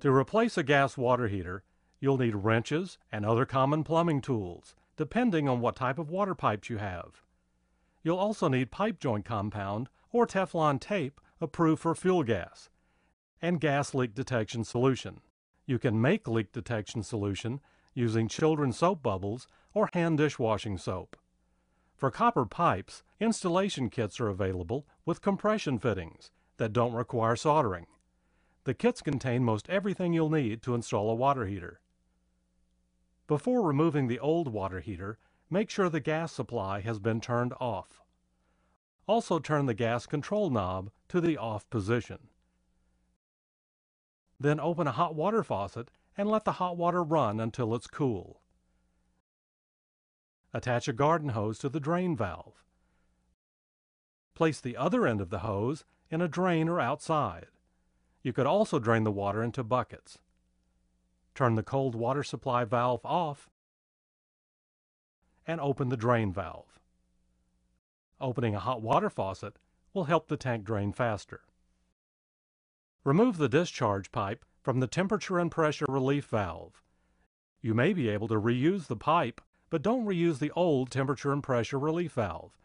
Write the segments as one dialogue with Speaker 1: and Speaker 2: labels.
Speaker 1: To replace a gas water heater, you'll need wrenches and other common plumbing tools, depending on what type of water pipes you have. You'll also need pipe joint compound or Teflon tape approved for fuel gas, and gas leak detection solution. You can make leak detection solution using children's soap bubbles or hand dishwashing soap. For copper pipes, installation kits are available with compression fittings that don't require soldering. The kits contain most everything you'll need to install a water heater. Before removing the old water heater, make sure the gas supply has been turned off. Also turn the gas control knob to the off position. Then open a hot water faucet and let the hot water run until it's cool. Attach a garden hose to the drain valve. Place the other end of the hose in a drain or outside. You could also drain the water into buckets. Turn the cold water supply valve off and open the drain valve. Opening a hot water faucet will help the tank drain faster. Remove the discharge pipe from the temperature and pressure relief valve. You may be able to reuse the pipe, but don't reuse the old temperature and pressure relief valve.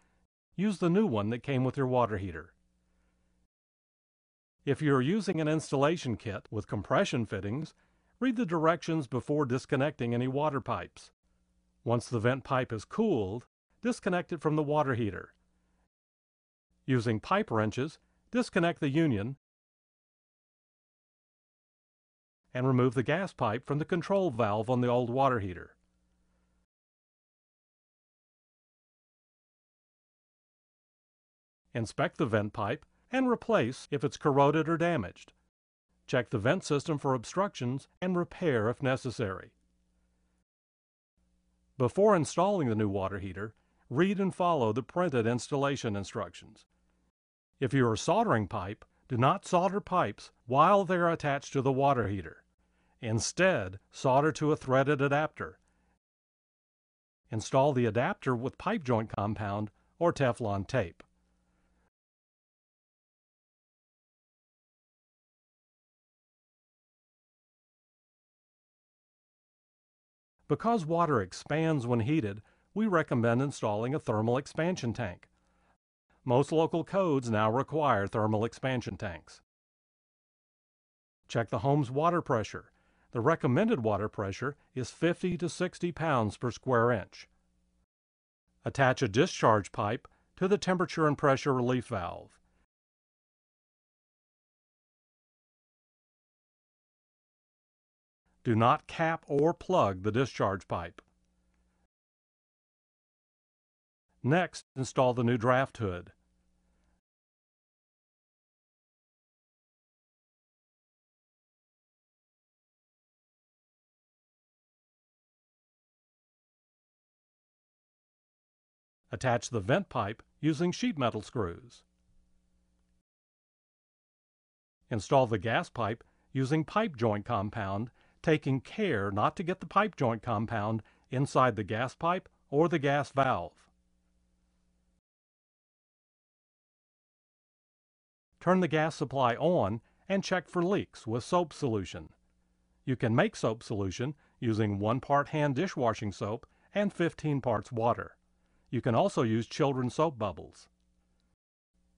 Speaker 1: Use the new one that came with your water heater. If you are using an installation kit with compression fittings, read the directions before disconnecting any water pipes. Once the vent pipe is cooled, disconnect it from the water heater. Using pipe wrenches, disconnect the union and remove the gas pipe from the control valve on the old water heater. Inspect the vent pipe and replace if it's corroded or damaged. Check the vent system for obstructions and repair if necessary. Before installing the new water heater, read and follow the printed installation instructions. If you are soldering pipe, do not solder pipes while they are attached to the water heater. Instead, solder to a threaded adapter. Install the adapter with pipe joint compound or Teflon tape. Because water expands when heated, we recommend installing a thermal expansion tank. Most local codes now require thermal expansion tanks. Check the home's water pressure. The recommended water pressure is 50 to 60 pounds per square inch. Attach a discharge pipe to the temperature and pressure relief valve. Do not cap or plug the discharge pipe. Next, install the new draft hood. Attach the vent pipe using sheet metal screws. Install the gas pipe using pipe joint compound, taking care not to get the pipe joint compound inside the gas pipe or the gas valve. Turn the gas supply on and check for leaks with soap solution. You can make soap solution using 1 part hand dishwashing soap and 15 parts water. You can also use children's soap bubbles.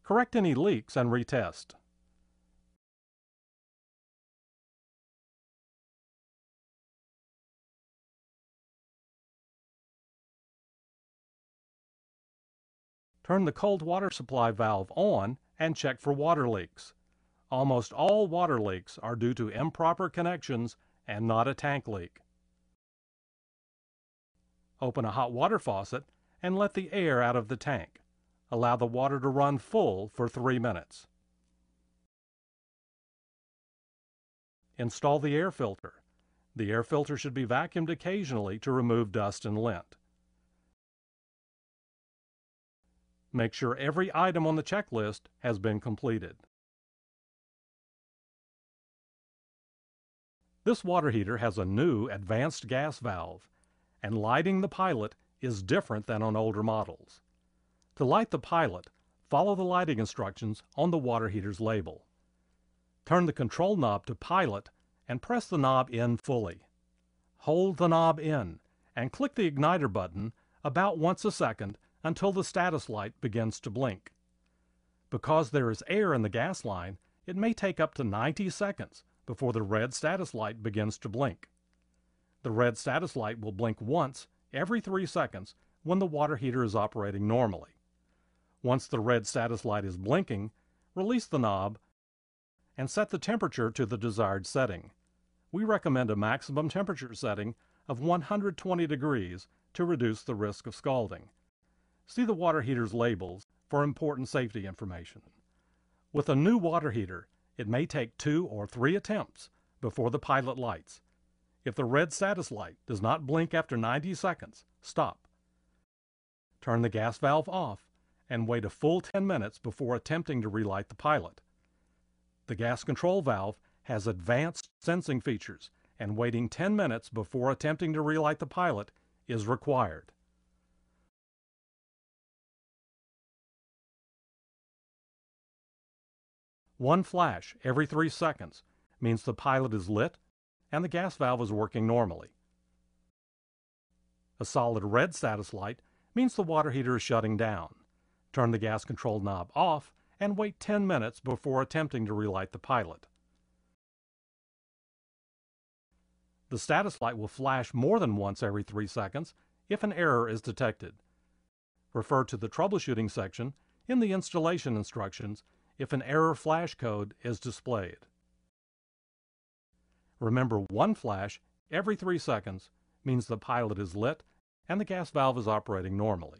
Speaker 1: Correct any leaks and retest. Turn the cold water supply valve on and check for water leaks. Almost all water leaks are due to improper connections and not a tank leak. Open a hot water faucet and let the air out of the tank. Allow the water to run full for 3 minutes. Install the air filter. The air filter should be vacuumed occasionally to remove dust and lint. Make sure every item on the checklist has been completed. This water heater has a new advanced gas valve, and lighting the pilot is different than on older models. To light the pilot, follow the lighting instructions on the water heater's label. Turn the control knob to pilot and press the knob in fully. Hold the knob in and click the igniter button about once a second until the status light begins to blink. Because there is air in the gas line, it may take up to 90 seconds before the red status light begins to blink. The red status light will blink once every 3 seconds when the water heater is operating normally. Once the red status light is blinking, release the knob and set the temperature to the desired setting. We recommend a maximum temperature setting of 120 degrees to reduce the risk of scalding. See the water heater's labels for important safety information. With a new water heater, it may take 2 or 3 attempts before the pilot lights. If the red status light does not blink after 90 seconds, stop. Turn the gas valve off and wait a full 10 minutes before attempting to relight the pilot. The gas control valve has advanced sensing features, and waiting 10 minutes before attempting to relight the pilot is required. One flash every 3 seconds means the pilot is lit and the gas valve is working normally. A solid red status light means the water heater is shutting down. Turn the gas control knob off and wait 10 minutes before attempting to relight the pilot. The status light will flash more than once every 3 seconds if an error is detected. Refer to the troubleshooting section in the installation instructions if an error flash code is displayed. Remember, one flash every 3 seconds means the pilot is lit and the gas valve is operating normally.